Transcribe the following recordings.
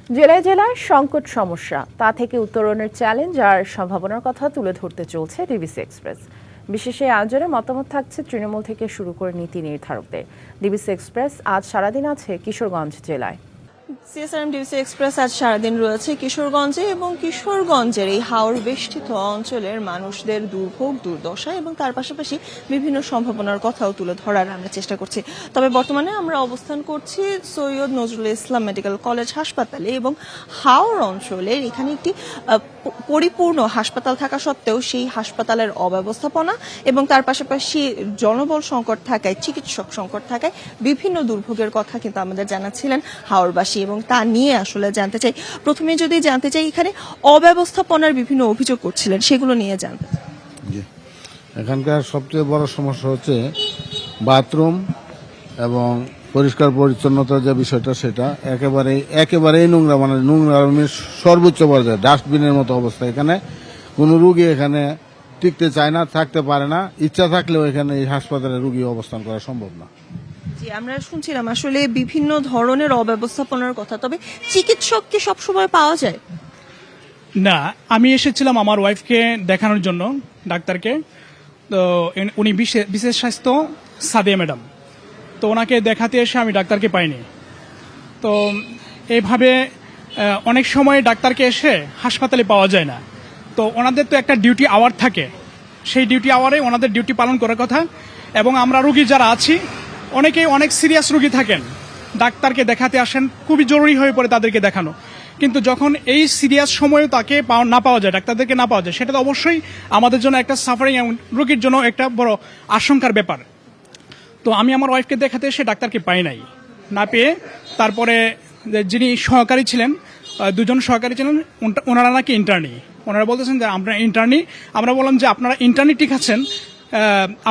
জেলায় জেলায় সংকট সমস্যা তা থেকে উত্তরণের চ্যালেঞ্জ আর সম্ভাবনার কথা তুলে ধরতে চলছে ডিবিসি এক্সপ্রেস। বিশেষ এই আয়োজনে মতামত থাকছে তৃণমূল থেকে শুরু করে নীতি নির্ধারকদের। ডিবিসি এক্সপ্রেস আজ সারাদিন আছে কিশোরগঞ্জ জেলায়। সিএসআরএম ডিবিসি এক্সপ্রেস আজ সারাদিন রয়েছে কিশোরগঞ্জে এবং কিশোরগঞ্জের এই হাওর বেষ্টিত অঞ্চলের মানুষদের দুর্ভোগ দুর্দশা এবং তার পাশাপাশি বিভিন্ন সম্ভাবনার কথাও তুলে ধরার আমরা চেষ্টা করছি। তবে বর্তমানে আমরা অবস্থান করছি সৈয়দ নজরুল ইসলাম মেডিকেল কলেজ হাসপাতালে এবং হাওর অঞ্চলের এখানে একটি পরিপূর্ণ হাসপাতাল থাকা সত্ত্বেও সেই হাসপাতালের অব্যবস্থাপনা এবং তার পাশাপাশি জনবল সংকট থাকায়, চিকিৎসক সংকট থাকায় বিভিন্ন দুর্ভোগের কথা কিন্তু আমাদের জানাচ্ছিলেন হাওরবাসী এবং তা নিয়ে আসলে জানতে চাই। প্রথমে যদি জানতে চাই, এখানে অব্যবস্থাপনার বিভিন্ন অভিযোগ করছিলেন, সেগুলো নিয়ে জানতে চাই। এখানকার সবচেয়ে বড় সমস্যা হচ্ছে বাথরুম এবং পরিষ্কার পরিচ্ছন্নতার যে বিষয়টা, সেটা একেবারেই নোংরা, মানে নোংরা সর্বোচ্চ পর্যায়ে ডাস্টবিনের মতো অবস্থা। এখানে কোনো রুগী এখানে টিকতে চায় না, থাকতে পারে না। ইচ্ছা থাকলেও এখানে এই হাসপাতালে রুগী অবস্থান করা সম্ভব না। জি, আমরা শুনছিলাম আসলে বিভিন্ন ধরনের অব্যবস্থাপনার কথা। তবে চিকিৎসক কি সবসময় পাওয়া যায়? না, আমি এসেছিলাম আমার ওয়াইফকে দেখানোর জন্য ডাক্তারকে। তো উনি বিশেষ স্বাস্থ্য সাদিয়া ম্যাডাম, তো ওনাকে দেখাতে এসে আমি ডাক্তারকে পাইনি। তো এইভাবে অনেক সময় ডাক্তারকে এসে হাসপাতালে পাওয়া যায় না। তো ওনাদের তো একটা ডিউটি আওয়ার থাকে, সেই ডিউটি আওয়ারে ওনাদের ডিউটি পালন করার কথা। এবং আমরা রুগী যারা আছি অনেকেই অনেক সিরিয়াস রুগী থাকেন, ডাক্তারকে দেখাতে আসেন, খুবই জরুরি হয়ে পড়ে তাদেরকে দেখানো। কিন্তু যখন এই সিরিয়াস সময়ে তাকে না পাওয়া যায়, ডাক্তারদেরকে না পাওয়া যায়, সেটা তো অবশ্যই আমাদের জন্য একটা সাফারিং এবং রোগীর জন্য একটা বড় আশঙ্কার ব্যাপার। তো আমি আমার ওয়াইফকে দেখাতে এসে ডাক্তারকে পাই নাই, না পেয়ে তারপরে যিনি সহকারী ছিলেন, দুজন সহকারী ছিলেন, ওনারা নাকি ইন্টার্নি। ওনারা বলতেছেন যে আমরা ইন্টার্নি। আমরা বললাম যে আপনারা ইন্টার্নি ঠিক আছেন,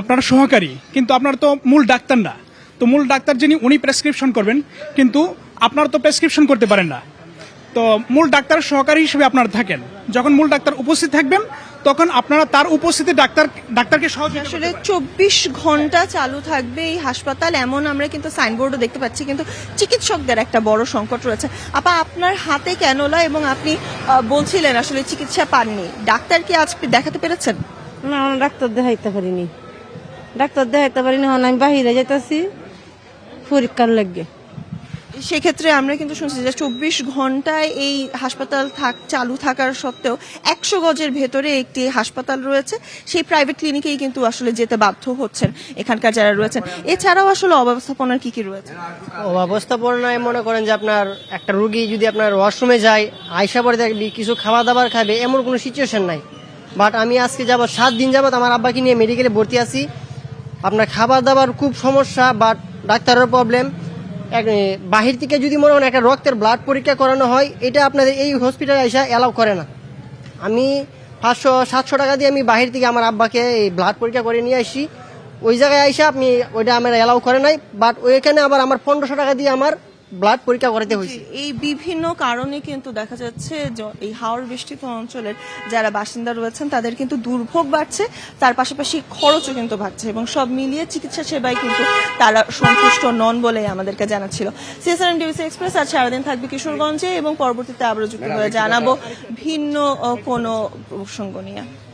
আপনারা সহকারী, কিন্তু আপনারা তো মূল ডাক্তার না। তো মূল ডাক্তার যিনি, উনি প্রেসক্রিপশন করবেন, কিন্তু আপনারা তো প্রেসক্রিপশন করতে পারেন না। তো মূল ডাক্তার সহকারী হিসেবে আপনারা থাকেন, যখন মূল ডাক্তার উপস্থিত থাকবেন তখন আপনারা তার উপস্থিতি ডাক্তারকে সহযোগিতা। আসলে 24 ঘন্টা চালু থাকবে এই হাসপাতাল, এমন আমরা কিন্তু সাইনবোর্ডও দেখতে পাচ্ছি, কিন্তু চিকিৎসকদের একটা বড় সংকট রয়েছে। আপা, আপনার হাতে ক্যানোলা এবং আপনি বলছিলেন আসলে চিকিৎসা পাননি, ডাক্তার কি আজ দেখাতে পেরেছেন? না, ডাক্তার দেখাইতে পারিনি, আমি বাহিরে যেতেছি পরীক্ষার লাগে। সেক্ষেত্রে আমরা কিন্তু শুনছি যে 24 ঘন্টায় এই হাসপাতাল চালু থাকার সত্ত্বেও 100 গজের ভেতরে একটি হাসপাতাল রয়েছে, সেই প্রাইভেট ক্লিনিকেই কিন্তু আসলে যেতে বাধ্য হচ্ছেন এখানকার যারা রয়েছেন। এছাড়াও আসলে অব্যবস্থাপনার কি রয়েছে? অব্যবস্থাপনায় মনে করেন যে আপনার একটা রুগী যদি আপনার ওয়াশরুমে যায়, আয়সা পরে দেখবি কিছু খাবার দাবার খাবে, এমন কোনো সিচুয়েশন নাই। বাট আমি আজকে 7 দিন যাবত আমার আব্বাকে নিয়ে মেডিকেলে ভর্তি আছি। আপনার খাবার দাবার খুব সমস্যা, বাট ডাক্তারের প্রবলেম। বাহির থেকে যদি মনে হয় একটা রক্তের ব্লাড পরীক্ষা করানো হয়, এটা আপনাদের এই হসপিটালে এসে অ্যালাউ করে না। আমি 500-700 টাকা দিয়ে আমি বাহির থেকে আমার আব্বাকে এই ব্লাড পরীক্ষা করে নিয়ে আসি, ওই জায়গায় আইসা আপনি ওইটা আমার অ্যালাউ করে নাই। বাট ওইখানে আবার আমার 1500 টাকা দিয়ে আমার ব্লাড পরীক্ষা করাতে হয়েছে। এই বিভিন্ন কারণে কিন্তু দেখা যাচ্ছে এই হাওর বেষ্টিত অঞ্চলের যারা বাসিন্দা রয়েছেন তাদের কিন্তু দুর্ভোগ বাড়ছে, তার পাশাপাশি খরচও কিন্তু বাড়ছে এবং সব মিলিয়ে চিকিৎসা সেবায় কিন্তু তারা সন্তুষ্ট নন বলে আমাদেরকে জানাচ্ছিল। সিএসআরএম ডিবিসি এক্সপ্রেস আজ সারাদিন থাকবে কিশোরগঞ্জে এবং পরবর্তীতে আবারও যুক্ত হয়ে জানাবো ভিন্ন কোনো প্রসঙ্গ নিয়ে।